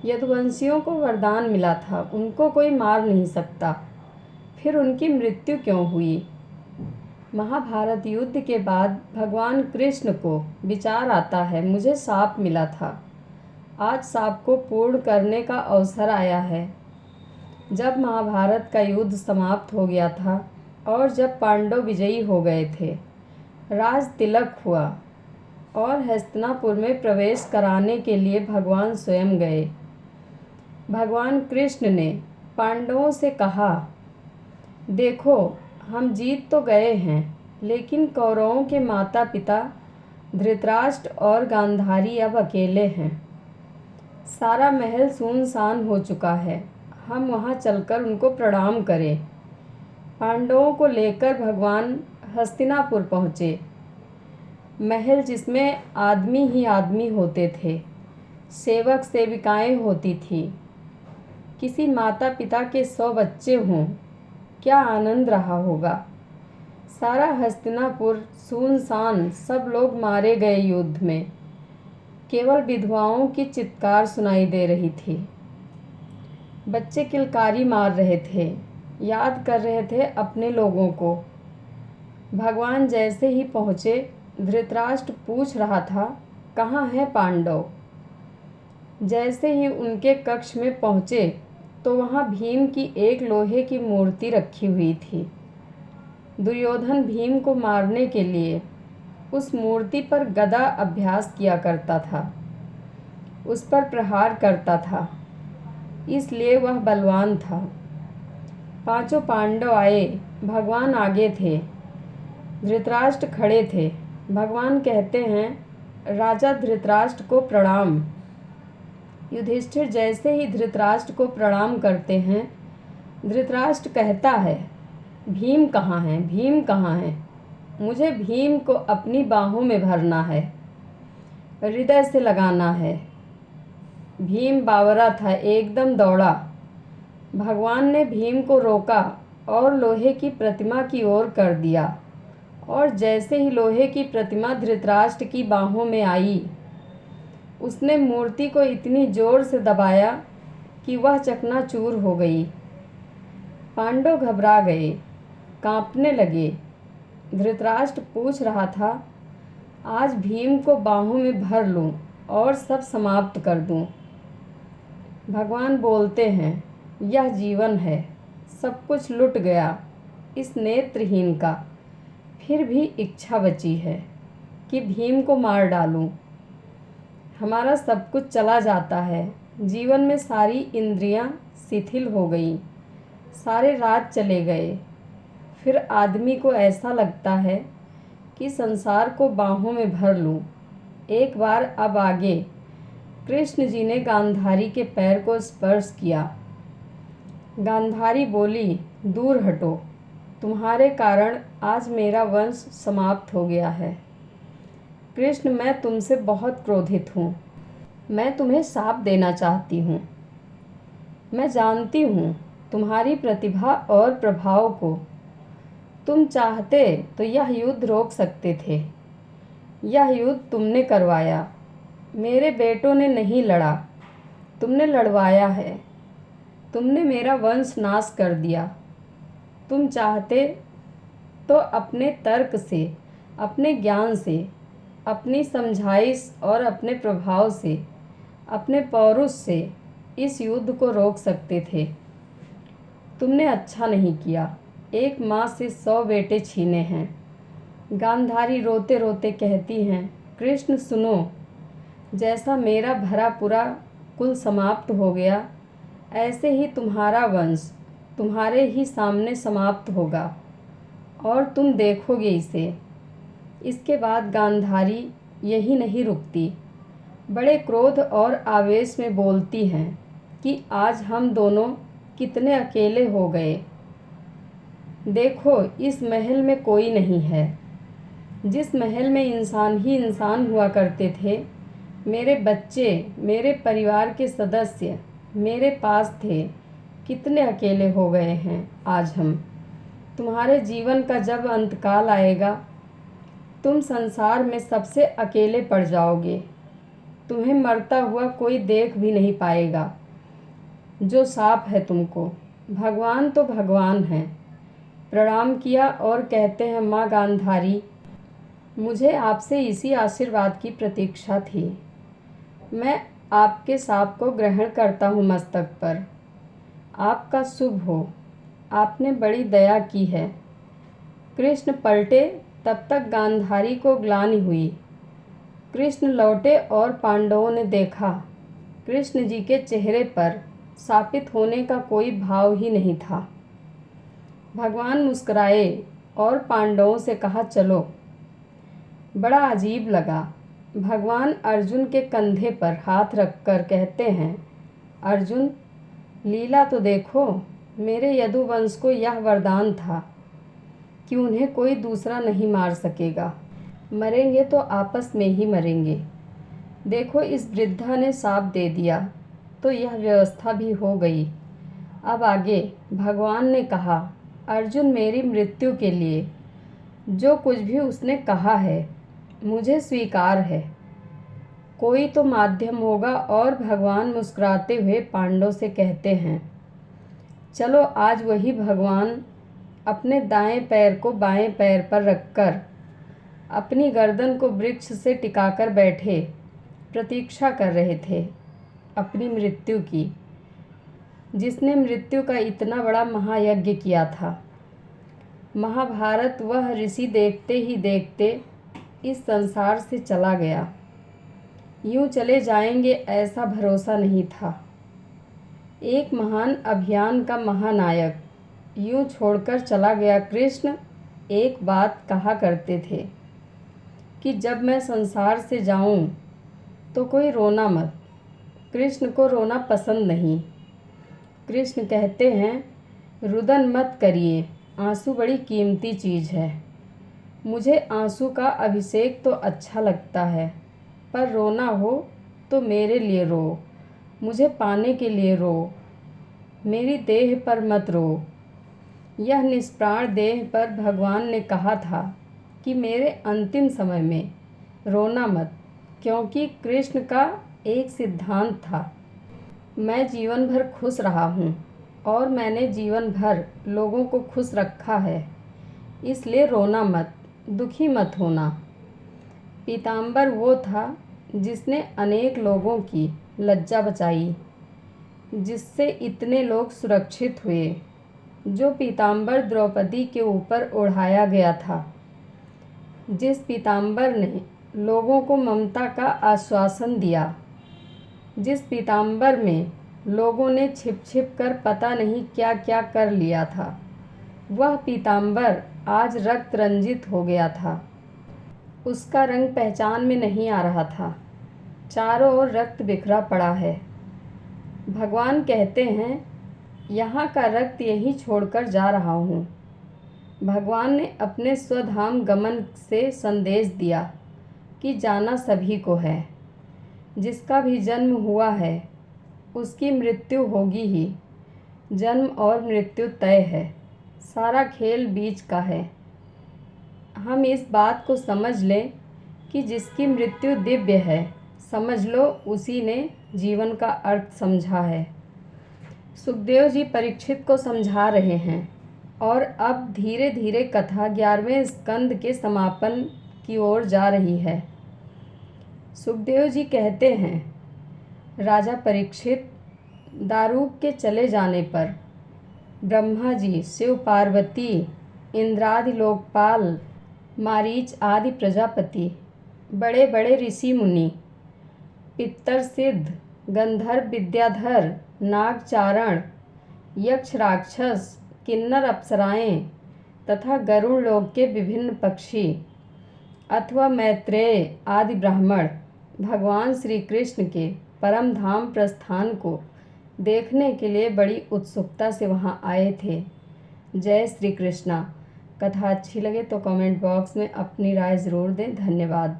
यदुवंशियों को वरदान मिला था, उनको कोई मार नहीं सकता, फिर उनकी मृत्यु क्यों हुई? महाभारत युद्ध के बाद भगवान कृष्ण को विचार आता है, मुझे शाप मिला था, आज शाप को पूर्ण करने का अवसर आया है। जब महाभारत का युद्ध समाप्त हो गया था और जब पांडव विजयी हो गए थे, राज तिलक हुआ और हस्तिनापुर में प्रवेश कराने के लिए भगवान स्वयं गए। भगवान कृष्ण ने पांडवों से कहा, देखो हम जीत तो गए हैं, लेकिन कौरवों के माता पिता धृतराष्ट्र और गांधारी अब अकेले हैं। सारा महल सुनसान हो चुका है, हम वहां चलकर उनको प्रणाम करें। पांडवों को लेकर भगवान हस्तिनापुर पहुँचे। महल जिसमें आदमी ही आदमी होते थे, सेवक सेविकाएं होती थी, किसी माता पिता के 100 बच्चे हों, क्या आनंद रहा होगा। सारा हस्तिनापुर सुनसान, सब लोग मारे गए युद्ध में, केवल विधवाओं की चित्कार सुनाई दे रही थी। बच्चे किलकारी मार रहे थे, याद कर रहे थे अपने लोगों को। भगवान जैसे ही पहुँचे, धृतराष्ट्र पूछ रहा था, कहाँ है पांडव? जैसे ही उनके कक्ष में पहुँचे तो वहाँ भीम की एक लोहे की मूर्ति रखी हुई थी। दुर्योधन भीम को मारने के लिए उस मूर्ति पर गदा अभ्यास किया करता था, उस पर प्रहार करता था, इसलिए वह बलवान था। पांचों पांडव आए, भगवान आगे थे, धृतराष्ट्र खड़े थे। भगवान कहते हैं, राजा धृतराष्ट्र को प्रणाम। युधिष्ठिर जैसे ही धृतराष्ट्र को प्रणाम करते हैं, धृतराष्ट्र कहता है, भीम कहाँ है, भीम कहाँ है? मुझे भीम को अपनी बाहों में भरना है, हृदय से लगाना है। भीम बावरा था, एकदम दौड़ा। भगवान ने भीम को रोका और लोहे की प्रतिमा की ओर कर दिया, और जैसे ही लोहे की प्रतिमा धृतराष्ट्र की बाहों में आई, उसने मूर्ति को इतनी जोर से दबाया कि वह चकनाचूर हो गई। पांडव घबरा गए, कांपने लगे। धृतराष्ट्र पूछ रहा था, आज भीम को बाहों में भर लूं और सब समाप्त कर दूं। भगवान बोलते हैं, यह जीवन है, सब कुछ लुट गया इस नेत्रहीन का, फिर भी इच्छा बची है कि भीम को मार डालूं। हमारा सब कुछ चला जाता है, जीवन में सारी इंद्रियां शिथिल हो गई, सारे राज चले गए। फिर आदमी को ऐसा लगता है कि संसार को बाहों में भर लूं। एक बार अब आगे। कृष्ण जी ने गांधारी के पैर को स्पर्श किया। गांधारी बोली, दूर हटो, तुम्हारे कारण आज मेरा वंश समाप्त हो गया है। कृष्ण, मैं तुमसे बहुत क्रोधित हूँ, मैं तुम्हें शाप देना चाहती हूँ। मैं जानती हूँ तुम्हारी प्रतिभा और प्रभाव को, तुम चाहते तो यह युद्ध रोक सकते थे। यह युद्ध तुमने करवाया, मेरे बेटों ने नहीं लड़ा, तुमने लड़वाया है। तुमने मेरा वंश नाश कर दिया। तुम चाहते तो अपने तर्क से, अपने ज्ञान से, अपनी समझाइश और अपने प्रभाव से, अपने पौरुष से इस युद्ध को रोक सकते थे। तुमने अच्छा नहीं किया, एक माँ से 100 बेटे छीने हैं। गांधारी रोते रोते कहती हैं, कृष्ण सुनो, जैसा मेरा भरा पूरा कुल समाप्त हो गया, ऐसे ही तुम्हारा वंश तुम्हारे ही सामने समाप्त होगा और तुम देखोगे इसे। इसके बाद गांधारी यही नहीं रुकती, बड़े क्रोध और आवेश में बोलती हैं कि आज हम दोनों कितने अकेले हो गए। देखो, इस महल में कोई नहीं है। जिस महल में इंसान ही इंसान हुआ करते थे, मेरे बच्चे, मेरे परिवार के सदस्य मेरे पास थे, कितने अकेले हो गए हैं आज हम। तुम्हारे जीवन का जब अंतकाल आएगा, तुम संसार में सबसे अकेले पड़ जाओगे। तुम्हें मरता हुआ कोई देख भी नहीं पाएगा। जो साप है तुमको, भगवान तो भगवान हैं। प्रणाम किया और कहते हैं, माँ गांधारी, मुझे आपसे इसी आशीर्वाद की प्रतीक्षा थी। मैं आपके साप को ग्रहण करता हूँ मस्तक पर। आपका शुभ हो, आपने बड़ी दया की है। कृष्ण पलटे तब तक गांधारी को ग्लानि हुई। कृष्ण लौटे और पांडवों ने देखा कृष्ण जी के चेहरे पर शापित होने का कोई भाव ही नहीं था। भगवान मुस्कुराए और पांडवों से कहा, चलो। बड़ा अजीब लगा। भगवान अर्जुन के कंधे पर हाथ रखकर कहते हैं, अर्जुन, लीला तो देखो। मेरे यदुवंश को यह वरदान था कि उन्हें कोई दूसरा नहीं मार सकेगा। मरेंगे तो आपस में ही मरेंगे। देखो, इस वृद्धा ने शाप दे दिया तो यह व्यवस्था भी हो गई। अब आगे भगवान ने कहा, अर्जुन, मेरी मृत्यु के लिए जो कुछ भी उसने कहा है मुझे स्वीकार है। कोई तो माध्यम होगा। और भगवान मुस्कुराते हुए पांडवों से कहते हैं, चलो आज वही भगवान अपने दाएं पैर को बाएं पैर पर रखकर अपनी गर्दन को वृक्ष से टिकाकर बैठे प्रतीक्षा कर रहे थे अपनी मृत्यु की, जिसने मृत्यु का इतना बड़ा महायज्ञ किया था। महाभारत वह ऋषि देखते ही देखते इस संसार से चला गया। यूं चले जाएंगे ऐसा भरोसा नहीं था। एक महान अभियान का महानायक यूं छोड़कर चला गया। कृष्ण एक बात कहा करते थे कि जब मैं संसार से जाऊं तो कोई रोना मत। कृष्ण को रोना पसंद नहीं। कृष्ण कहते हैं, रुदन मत करिए, आंसू बड़ी कीमती चीज़ है। मुझे आंसू का अभिषेक तो अच्छा लगता है, पर रोना हो तो मेरे लिए रो, मुझे पाने के लिए रो, मेरी देह पर मत रो। यह निष्प्राण देह पर भगवान ने कहा था कि मेरे अंतिम समय में रोना मत, क्योंकि कृष्ण का एक सिद्धांत था, मैं जीवन भर खुश रहा हूँ और मैंने जीवन भर लोगों को खुश रखा है, इसलिए रोना मत, दुखी मत होना। पीताम्बर वो था जिसने अनेक लोगों की लज्जा बचाई, जिससे इतने लोग सुरक्षित हुए। जो पीताम्बर द्रौपदी के ऊपर ओढ़ाया गया था, जिस पीताम्बर ने लोगों को ममता का आश्वासन दिया, जिस पीताम्बर में लोगों ने छिप छिप कर पता नहीं क्या क्या कर लिया था, वह पीताम्बर आज रक्त रंजित हो गया था। उसका रंग पहचान में नहीं आ रहा था। चारों ओर रक्त बिखरा पड़ा है। भगवान कहते हैं, यहाँ का रक्त यहीं छोड़कर जा रहा हूँ। भगवान ने अपने स्वधाम गमन से संदेश दिया कि जाना सभी को है। जिसका भी जन्म हुआ है उसकी मृत्यु होगी ही। जन्म और मृत्यु तय है, सारा खेल बीच का है। हम इस बात को समझ लें कि जिसकी मृत्यु दिव्य है, समझ लो उसी ने जीवन का अर्थ समझा है। सुखदेव जी परीक्षित को समझा रहे हैं और अब धीरे धीरे कथा 11वें स्कंद के समापन की ओर जा रही है। सुखदेव जी कहते हैं, राजा परीक्षित, दारूक के चले जाने पर ब्रह्मा जी, शिव पार्वती, इंद्रादि लोकपाल, मारीच आदि प्रजापति, बड़े बड़े ऋषि मुनि, पितर सिद्ध, गंधर्व विद्याधर, नागचारण, यक्ष राक्षस, किन्नर अप्सराएं तथा गरुड़ लोक के विभिन्न पक्षी अथवा मैत्रेय आदि ब्राह्मण भगवान श्री कृष्ण के परम धाम प्रस्थान को देखने के लिए बड़ी उत्सुकता से वहां आए थे। जय श्री कृष्णा। कथा अच्छी लगे तो कमेंट बॉक्स में अपनी राय ज़रूर दें। धन्यवाद।